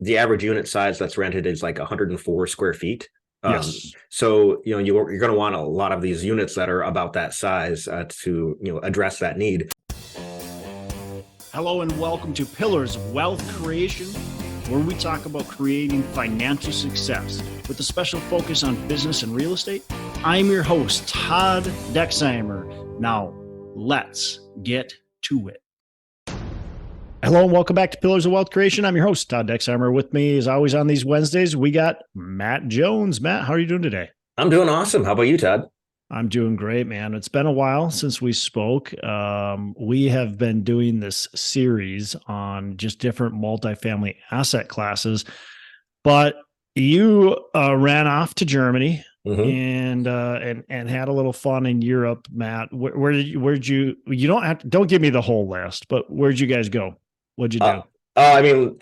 the average unit size that's rented is like 104 square feet. Yes. So you're going to want a lot of these units that are about that size to address that need. Hello and welcome to Pillars of Wealth Creation, where we talk about creating financial success with a special focus on business and real estate. I'm your host, Todd Dexheimer. Now, let's get to it. Hello and welcome back to Pillars of Wealth Creation. I'm your host, Todd Dexheimer. With me, as always, on these Wednesdays, we got Matt Jones. Matt, how are you doing today? I'm doing awesome. How about you, Todd? I'm doing great, man. It's been a while since we spoke. We have been doing this series on just different multifamily asset classes, but you ran off to Germany and had a little fun in Europe, Matt. Where'd you don't give me the whole list, but where'd you guys go? What'd you do? I mean,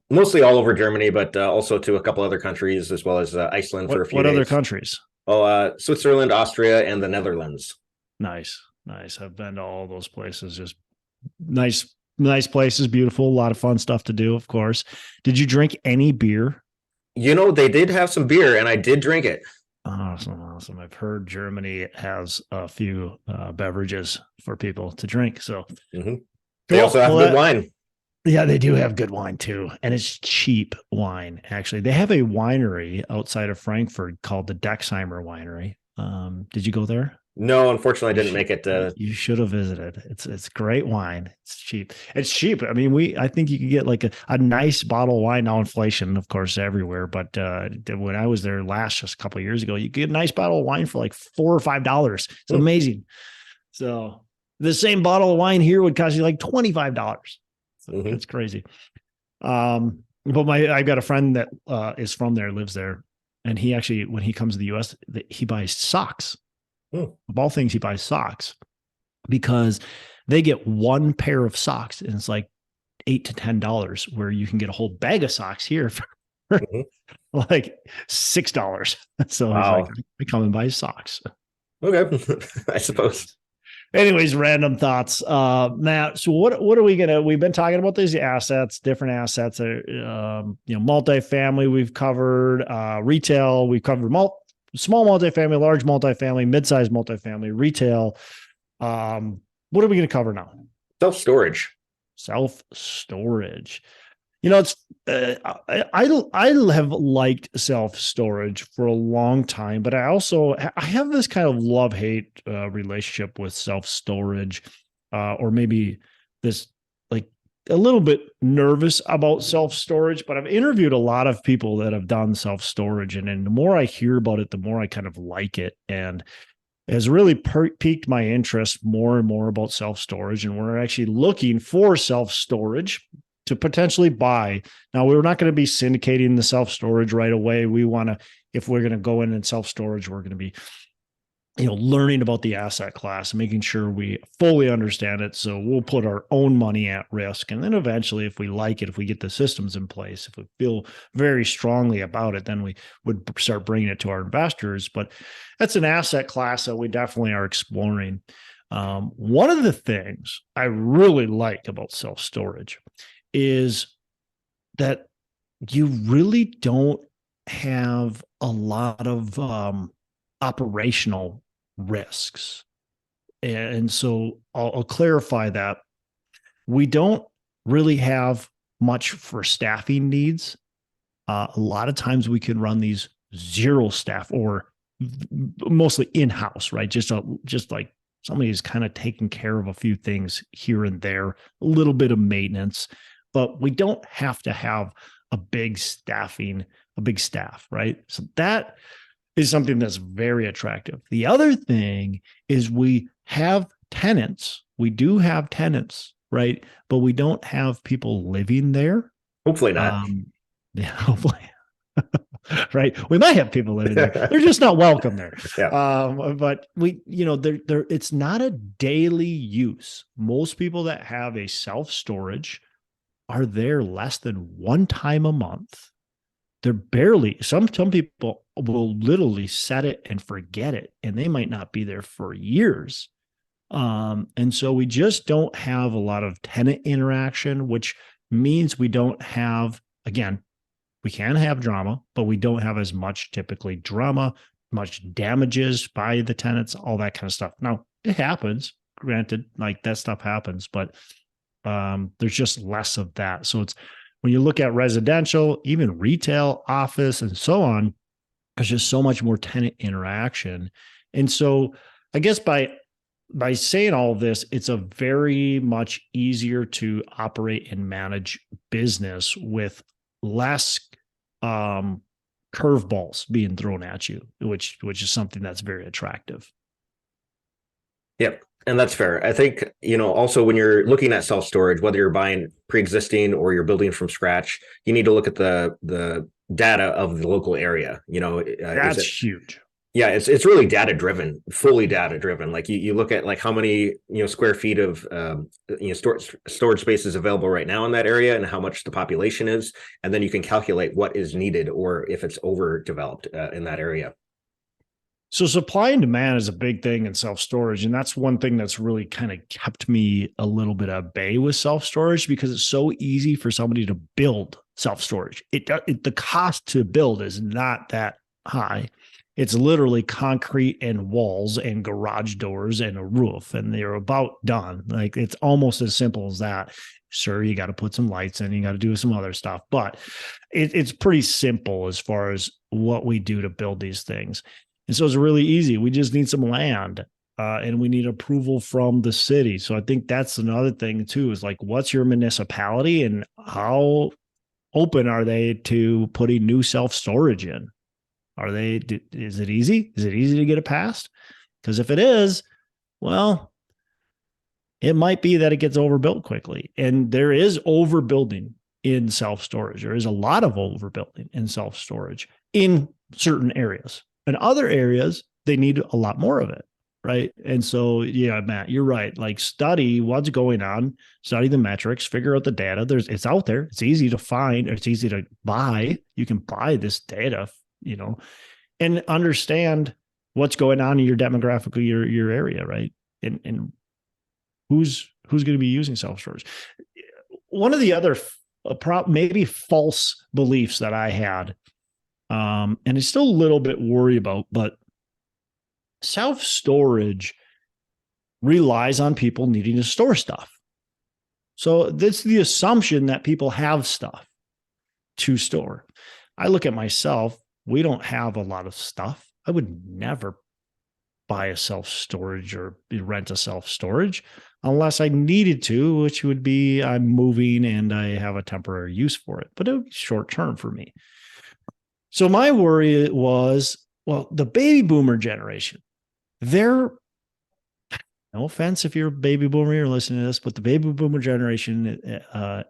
mostly all over Germany, but also to a couple other countries as well as Iceland for a few days. What other countries? Switzerland, Austria, and the Netherlands. Nice. I've been to all those places. Just nice places, beautiful, a lot of fun stuff to do, of course. Did you drink any beer? They did have some beer, and I did drink it. Awesome. I've heard Germany has a few beverages for people to drink. So They also have good wine. Yeah, they do have good wine too. And it's cheap wine, actually. They have a winery outside of Frankfurt called the Dexheimer Winery. Did you go there? No, unfortunately, I didn't make it. You should have visited. It's great wine. It's cheap. I mean, I think you could get like a nice bottle of wine. Now inflation, of course, everywhere. But when I was there just a couple of years ago, you could get a nice bottle of wine for like $4 or $5. It's amazing. So the same bottle of wine here would cost you like $25. So it's crazy. But I've got a friend that is from there, lives there. And he actually, when he comes to the US, he buys socks. Of all things, he buys socks because they get one pair of socks and it's like $8 to $10, where you can get a whole bag of socks here for like $6. So wow. He's like, I come and buy socks. Okay. I suppose. Anyways, random thoughts. Matt, so what are we've been talking about these assets, different assets, multifamily we've covered, retail, we've covered small multifamily, large multifamily, mid-sized multifamily, retail. What are we going to cover now? Self-storage. It's I have liked self-storage for a long time, but I have this kind of love-hate relationship with self-storage, or maybe this like a little bit nervous about self-storage. But I've interviewed a lot of people that have done self-storage, and the more I hear about it, the more I kind of like it, and has really piqued my interest more and more about self-storage. And we're actually looking for self-storage to potentially buy. Now, we're not going to be syndicating the self-storage right away. We want to, if we're going to go in and self-storage, we're going to be, learning about the asset class, making sure we fully understand it. So we'll put our own money at risk. And then eventually, if we like it, if we get the systems in place, if we feel very strongly about it, then we would start bringing it to our investors. But that's an asset class that we definitely are exploring. One of the things I really like about self-storage is that you really don't have a lot of operational risks. And so I'll clarify that. We don't really have much for staffing needs. A lot of times we can run these zero staff or mostly in-house, right? Just like somebody is kind of taking care of a few things here and there, a little bit of maintenance. But we don't have to have a big staff, right? So that is something that's very attractive. The other thing is we have tenants. We do have tenants, right? But we don't have people living there. Hopefully not. Hopefully. Right. We might have people living there. They're just not welcome there. Yeah. But it's not a daily use. Most people that have a self-storage are there less than one time a month. They're barely, some people will literally set it and forget it, and they might not be there for years. And so we just don't have a lot of tenant interaction, which means we don't have, again, We can have drama, but we don't have as much typically drama, much damages by the tenants, all that kind of stuff. Now, it happens, granted, like that stuff happens, but there's just less of that. So it's when you look at residential, even retail, office, and so on, there's just so much more tenant interaction. And so I guess by saying all of this, it's a very much easier to operate and manage business with less curveballs being thrown at you, which is something that's very attractive. Yep. And that's fair. I think, also when you're looking at self-storage, whether you're buying pre-existing or you're building from scratch, you need to look at the data of the local area. That's huge. Yeah, it's really data driven, fully data driven. Like you look at like how many square feet of storage space is available right now in that area and how much the population is, and then you can calculate what is needed or if it's overdeveloped in that area. So supply and demand is a big thing in self-storage, and that's one thing that's really kind of kept me a little bit at bay with self-storage because it's so easy for somebody to build self-storage. The cost to build is not that high. It's literally concrete and walls and garage doors and a roof, and they're about done. Like it's almost as simple as that. Sure, you got to put some lights in, you got to do some other stuff, but it's pretty simple as far as what we do to build these things. And so it's really easy. We just need some land and we need approval from the city. So I think that's another thing too, is like, what's your municipality and how open are they to putting new self-storage in? Is it easy? Is it easy to get it passed? Because if it is, well, it might be that it gets overbuilt quickly. And there is overbuilding in self-storage. There is a lot of overbuilding in self-storage in certain areas. In other areas, they need a lot more of it, right? And so, yeah, Matt, you're right. Like study what's going on, study the metrics, figure out the data. It's out there. It's easy to find. It's easy to buy. You can buy this data, and understand what's going on in your demographic of your area, right? And who's going to be using self-storage. One of the other maybe false beliefs that I had, and it's still a little bit worried about, but self-storage relies on people needing to store stuff. So that's the assumption that people have stuff to store. I look at myself, we don't have a lot of stuff. I would never buy a self-storage or rent a self-storage unless I needed to, which would be I'm moving and I have a temporary use for it, but it would be short term for me. So my worry was, well, the baby boomer generation, no offense if you're a baby boomer, you're listening to this, but the baby boomer generation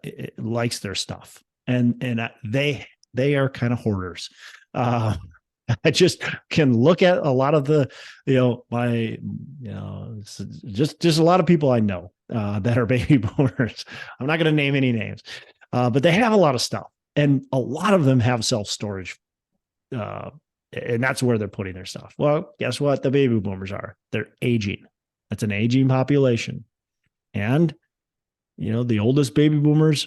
it likes their stuff. And they are kind of hoarders. I just can look at a lot of the, just a lot of people I know that are baby boomers. I'm not going to name any names, but they have a lot of stuff, and a lot of them have self-storage, and that's where they're putting their stuff. Well, guess what? The baby boomers they're aging. That's an aging population, and the oldest baby boomers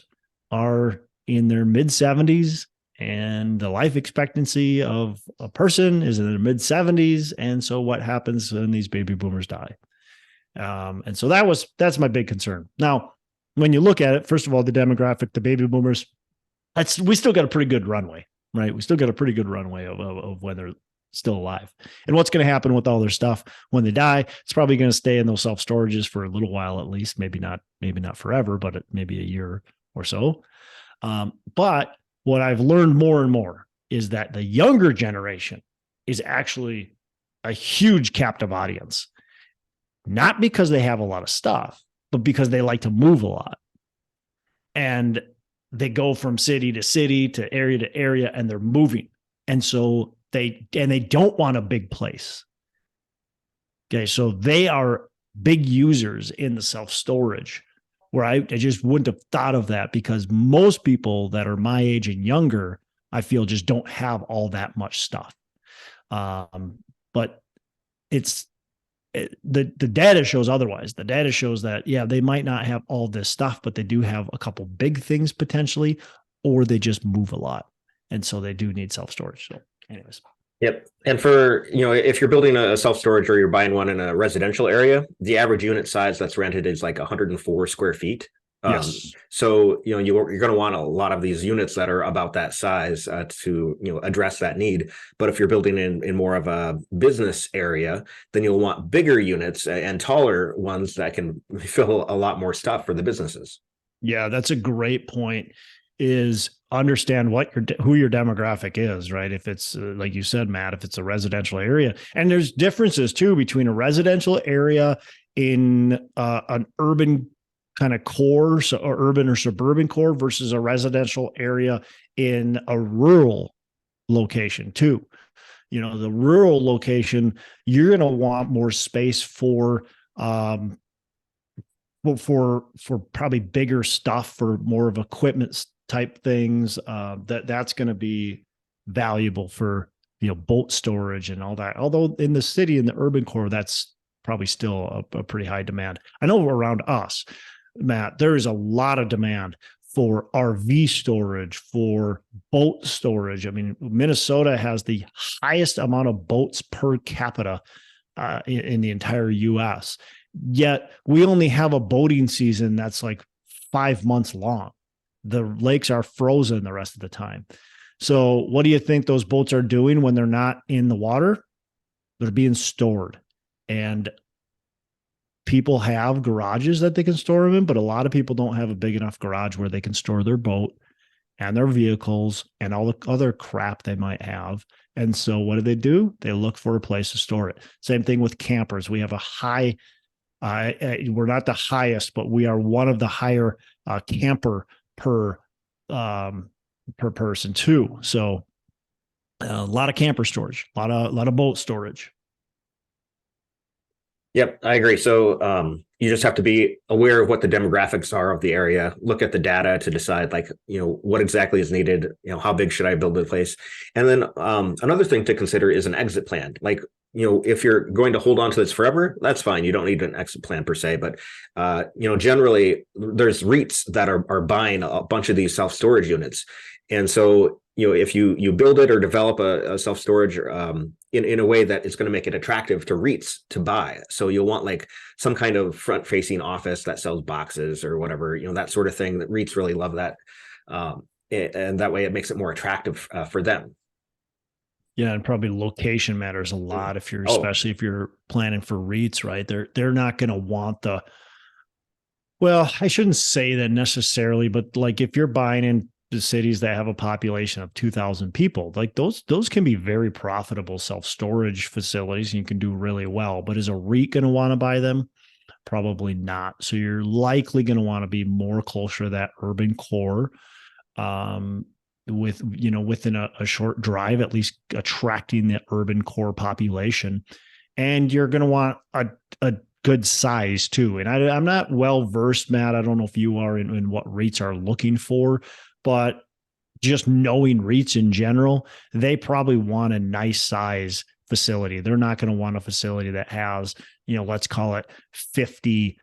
are in their mid-70s. And the life expectancy of a person is in their mid-70s. And so what happens when these baby boomers die? And so that's my big concern. Now, when you look at it, first of all, the demographic, the baby boomers, we still got a pretty good runway, right? We still got a pretty good runway of when they're still alive. And what's going to happen with all their stuff when they die? It's probably going to stay in those self-storages for a little while, at least, maybe not forever, but maybe a year or so. But what I've learned more and more is that the younger generation is actually a huge captive audience, not because they have a lot of stuff, but because they like to move a lot. And they go from city to city to area, and they're moving. And so they don't want a big place. Okay. So they are big users in the self-storage, where I just wouldn't have thought of that, because most people that are my age and younger, I feel, just don't have all that much stuff. But the data shows otherwise. The data shows that, yeah, they might not have all this stuff, but they do have a couple big things potentially, or they just move a lot. And so they do need self-storage. So anyways. Yep. And for, if you're building a self-storage or you're buying one in a residential area, the average unit size that's rented is like 104 square feet. Yes. So, you're going to want a lot of these units that are about that size to, address that need. But if you're building in more of a business area, then you'll want bigger units and taller ones that can fill a lot more stuff for the businesses. Yeah, that's a great point. Is understand who your demographic is, right? If it's like you said, Matt, if it's a residential area, and there's differences too between a residential area in an urban kind of core, so or urban or suburban core versus a residential area in a rural location too. The rural location, you're going to want more space for probably bigger stuff, for more of equipment type things. That's going to be valuable for boat storage and all that. Although in the city, in the urban core, that's probably still a pretty high demand. I know around us, Matt, there is a lot of demand for RV storage, for boat storage. I mean, Minnesota has the highest amount of boats per capita in the entire U.S. Yet we only have a boating season that's like 5 months long. The lakes are frozen the rest of the time. So what do you think those boats are doing when they're not in the water? They're being stored. And people have garages that they can store them in, but a lot of people don't have a big enough garage where they can store their boat and their vehicles and all the other crap they might have. And so what do? They look for a place to store it. Same thing with campers. We have a high, we're not the highest, but we are one of the higher camper per person too. So a lot of camper storage, a lot of boat storage. Yep, I agree. So you just have to be aware of what the demographics are of the area, look at the data to decide what exactly is needed, how big should I build the place? And then another thing to consider is an exit plan. Like, if you're going to hold on to this forever, that's fine. You don't need an exit plan per se, but generally there's REITs that are buying a bunch of these self-storage units. And so, if you build it or develop a self-storage in a way that is going to make it attractive to REITs to buy. So you'll want like some kind of front-facing office that sells boxes or whatever, that sort of thing. That REITs really love that. And that way it makes it more attractive for them. Yeah, and probably location matters a lot especially if you're planning for REITs, right? They're not going to want well, I shouldn't say that necessarily, but like if you're buying in the cities that have a population of 2,000 people, like those can be very profitable self-storage facilities, and you can do really well. But is a REIT going to want to buy them? Probably not. So you're likely going to want to be more closer to that urban core, within a short drive, at least attracting the urban core population. And you're going to want a good size too. And I'm not well versed, Matt. I don't know if you are in what REITs are looking for, but just knowing REITs in general, they probably want a nice size facility. They're not going to want a facility that has, let's call it 50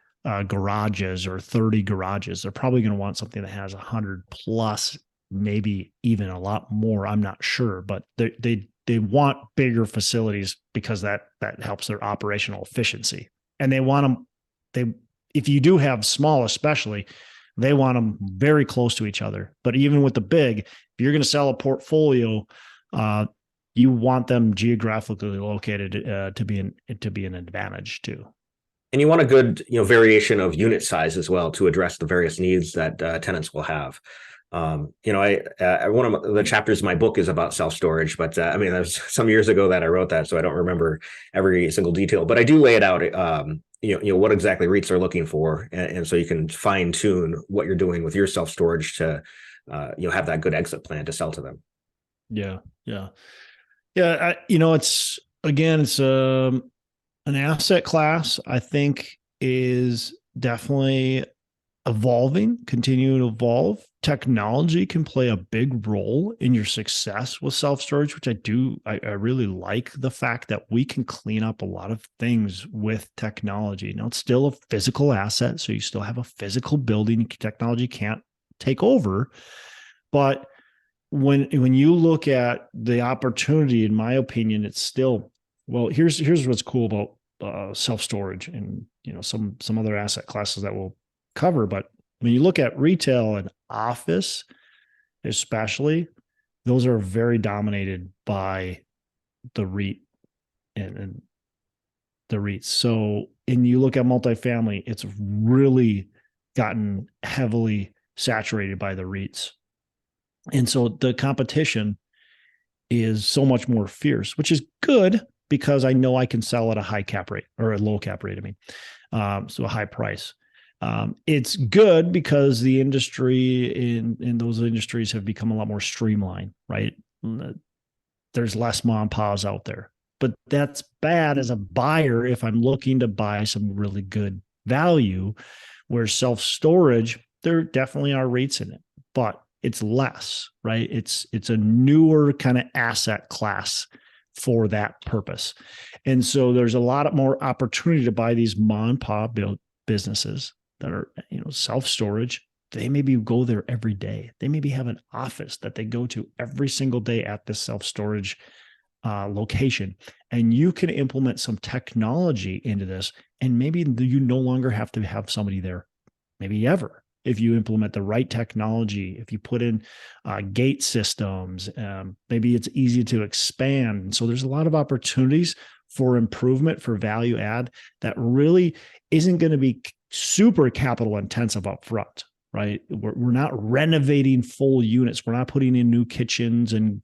garages or 30 garages. They're probably going to want something that has 100 plus, maybe even a lot more. I'm not sure, but they want bigger facilities because that helps their operational efficiency. And they want them, if you do have small, especially, they want them very close to each other. But even with the big, if you're going to sell a portfolio, you want them geographically located to be an advantage too. And you want a good, variation of unit size as well to address the various needs that tenants will have. One of the chapters of my book is about self-storage, but that was some years ago that I wrote that, so I don't remember every single detail, but I do lay it out, what exactly REITs are looking for. And so you can fine tune what you're doing with your self-storage to, have that good exit plan to sell to them. Yeah. It's an asset class, I think, is definitely continuing to evolve. Technology can play a big role in your success with self-storage, which I really like the fact that we can clean up a lot of things with technology. Now, it's still a physical asset, so you still have a physical building. Technology can't take over, but when you look at the opportunity, in my opinion, it's still, well, here's what's cool about self-storage and, some other asset classes that we'll cover. But when you look at retail and office, especially, those are very dominated by the REIT and the REITs. So, and you look at multifamily, it's really gotten heavily saturated by the REITs. And so the competition is so much more fierce, which is good because I know I can sell at a high cap rate or a low cap rate. So a high price. It's good because the industry in those industries have become a lot more streamlined, right? There's less mom and pops out there, but that's bad as a buyer if I'm looking to buy some really good value. Where self-storage, there definitely are REITs in it, but it's less, right? It's a newer kind of asset class for that purpose. And so there's a lot more opportunity to buy these mom and pop built businesses that are, self-storage. They maybe go there every day. They maybe have an office that they go to every single day at this self-storage location. And you can implement some technology into this. And maybe you no longer have to have somebody there, maybe ever. If you implement the right technology, if you put in gate systems, maybe it's easy to expand. So there's a lot of opportunities for improvement, for value add that really isn't going to be super capital intensive up front, right? We're not renovating full units. We're not putting in new kitchens and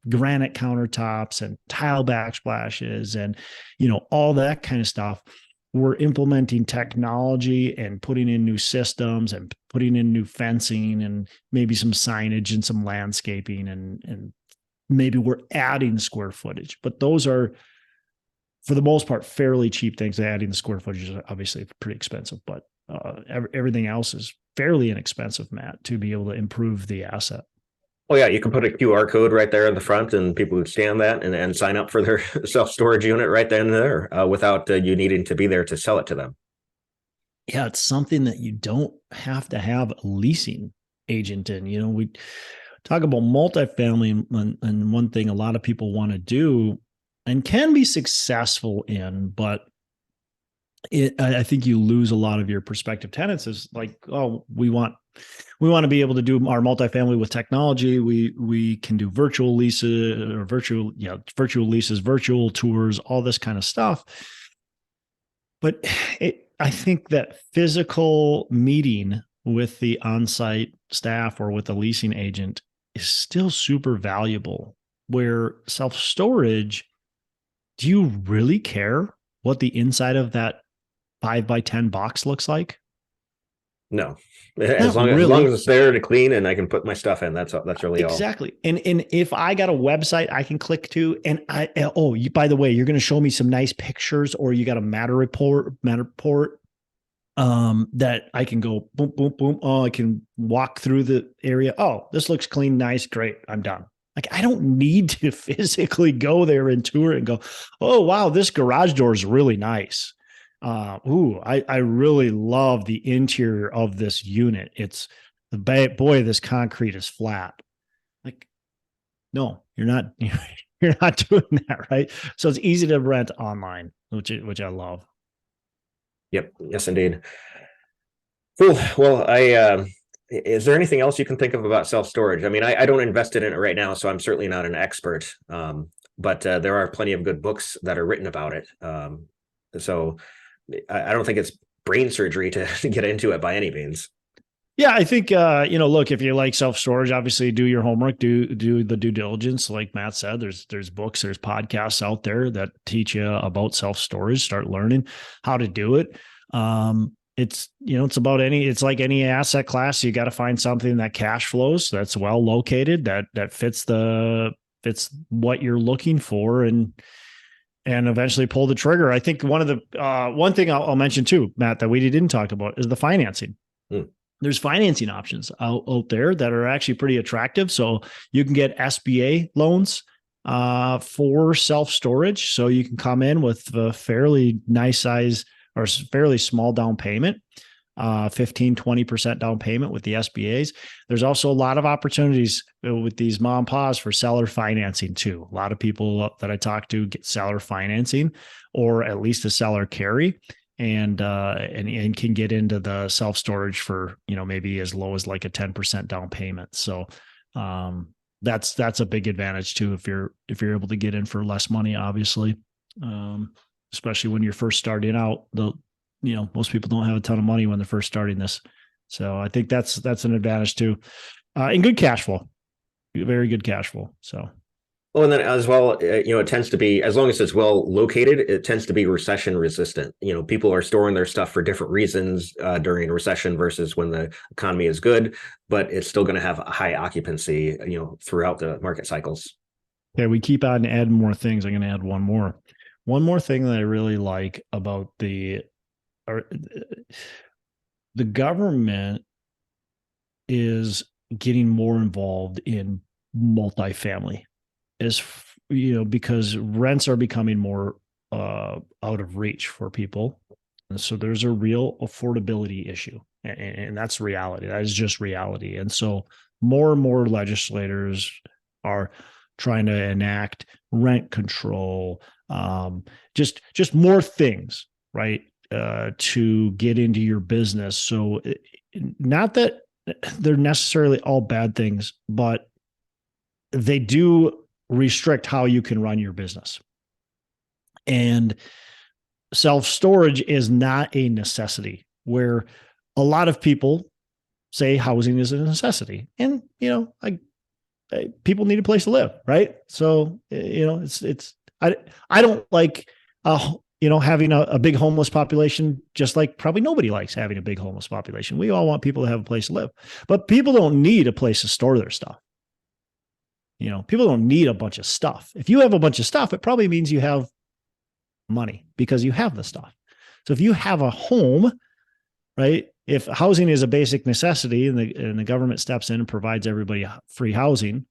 granite countertops and tile backsplashes and, all that kind of stuff. We're implementing technology and putting in new systems and putting in new fencing and maybe some signage and some landscaping and maybe we're adding square footage. But those are, for the most part, fairly cheap things. Adding the square footage is obviously pretty expensive, but everything else is fairly inexpensive, Matt, to be able to improve the asset. Oh yeah, you can put a QR code right there in the front, and people would scan that and sign up for their self-storage unit right then and there without you needing to be there to sell it to them. Yeah, it's something that you don't have to have a leasing agent in. We talk about multifamily, and one thing a lot of people want to do and can be successful in, but I think you lose a lot of your prospective tenants is like, oh, we want to be able to do our multifamily with technology. We can do virtual leases or virtual leases, virtual tours, all this kind of stuff. But I think that physical meeting with the on-site staff or with the leasing agent is still super valuable. Where self-storage, do you really care what the inside of that 5x10 box looks like? No, as long as it's there to clean and I can put my stuff in, that's really all. Exactly. And if I got a website I can click to, and by the way, you're going to show me some nice pictures, or you got a matter report that I can go boom, boom, boom. Oh, I can walk through the area. Oh, this looks clean, nice, great. I'm done. Like, I don't need to physically go there and tour and go, oh, wow, this garage door is really nice. I really love the interior of this unit. It's boy, this concrete is flat. Like, no, you're not, you're not doing that. Right. So it's easy to rent online, which I love. Yep. Yes, indeed. Cool. Well, is there anything else you can think of about self-storage? I mean, I don't invest in it right now, so I'm certainly not an expert. But there are plenty of good books that are written about it. So I don't think it's brain surgery to get into it by any means. Yeah, I think look, if you like self-storage, obviously do your homework, do the due diligence. Like Matt said, there's books, there's podcasts out there that teach you about self-storage. Start learning how to do it. It's it's like any asset class. You got to find something that cash flows, that's well located, that fits what you're looking for, and eventually pull the trigger. I think one thing I'll mention too, Matt, that we didn't talk about is the financing. There's financing options out there that are actually pretty attractive. So you can get SBA loans for self-storage. So you can come in with a fairly nice size or fairly small down payment. 15-20% down payment with the SBAs. There's also a lot of opportunities with these mom and pops for seller financing too. A lot of people that I talk to get seller financing, or at least a seller carry, and can get into the self-storage for, maybe as low as like a 10% down payment. So that's a big advantage too, if you're able to get in for less money, obviously, especially when you're first starting out. Most people don't have a ton of money when they're first starting this. So I think that's an advantage too. And good cash flow, very good cash flow. So. Well, and then as well, it tends to be, as long as it's well located, it tends to be recession resistant. People are storing their stuff for different reasons during a recession versus when the economy is good, but it's still going to have a high occupancy, throughout the market cycles. Okay, we keep on adding more things. I'm going to add one more. One more thing that I really like about the government is getting more involved in multifamily, because rents are becoming more out of reach for people. And so there's a real affordability issue, and that's reality. That is just reality. And so more and more legislators are trying to enact rent control, just more things, right? To get into your business. So not that they're necessarily all bad things, but they do restrict how you can run your business. And self-storage is not a necessity, where a lot of people say housing is a necessity. And, people need a place to live, right? So, I don't like, having a big homeless population, just like probably nobody likes having a big homeless population. We all want people to have a place to live, but people don't need a place to store their stuff. People don't need a bunch of stuff. If you have a bunch of stuff, it probably means you have money because you have the stuff. So if you have a home, right? If housing is a basic necessity and the government steps in and provides everybody free housing,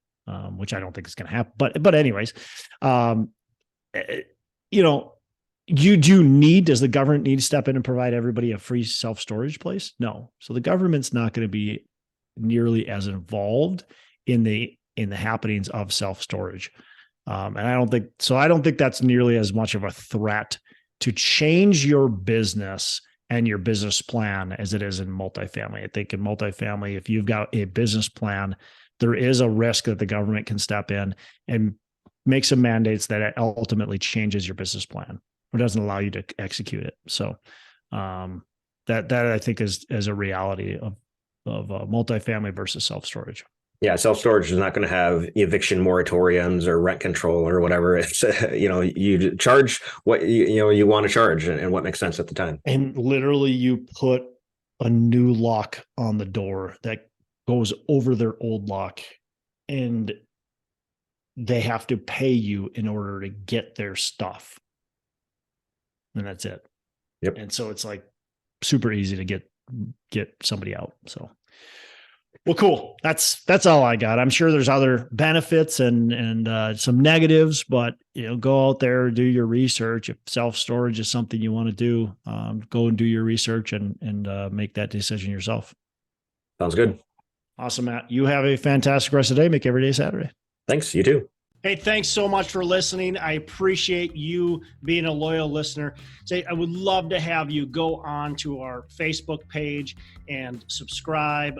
which I don't think is going to happen, but anyways, does the government need to step in and provide everybody a free self-storage place? No. So the government's not going to be nearly as involved in the happenings of self-storage. And I don't think that's nearly as much of a threat to change your business and your business plan as it is in multifamily. I think in multifamily, if you've got a business plan, there is a risk that the government can step in and make some mandates that ultimately changes your business plan or doesn't allow you to execute it. So that I think is a reality of multifamily versus self-storage. Yeah, self-storage is not going to have eviction moratoriums or rent control or whatever. It's, you charge what you want to charge and what makes sense at the time. And literally you put a new lock on the door that goes over their old lock, and they have to pay you in order to get their stuff. And that's it. Yep. And so it's like super easy to get somebody out. So, well, cool. That's all I got. I'm sure there's other benefits and some negatives, but go out there, do your research. If self-storage is something you want to do, go and do your research and make that decision yourself. Sounds good. Awesome, Matt. You have a fantastic rest of the day. Make every day Saturday. Thanks. You too. Hey, thanks so much for listening. I appreciate you being a loyal listener. I would love to have you go on to our Facebook page and subscribe.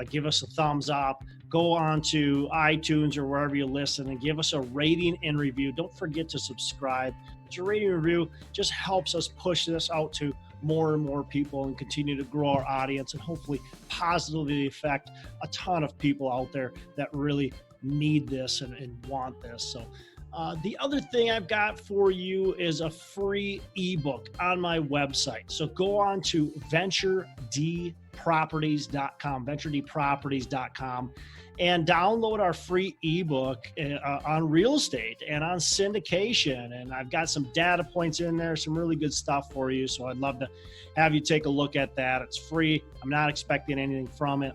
Give us a thumbs up. Go on to iTunes or wherever you listen and give us a rating and review. Don't forget to subscribe. But your rating and review just helps us push this out to more and more people and continue to grow our audience and hopefully positively affect a ton of people out there that really need this and want this. So the other thing I've got for you is a free ebook on my website. So go on to venturedproperties.com, and download our free ebook on real estate and on syndication. And I've got some data points in there, some really good stuff for you. So I'd love to have you take a look at that. It's free. I'm not expecting anything from it.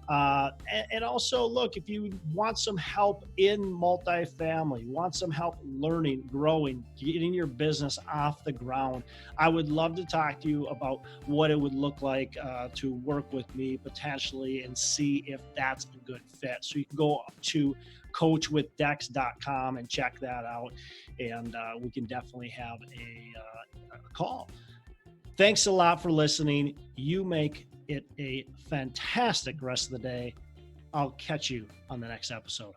And also, look, if you want some help in multifamily, want some help learning, growing, getting your business off the ground, I would love to talk to you about what it would look like to work with me potentially and see if that's a good fit. So you can go to coachwithdex.com and check that out. And we can definitely have a call. Thanks a lot for listening. You make it a fantastic rest of the day. I'll catch you on the next episode.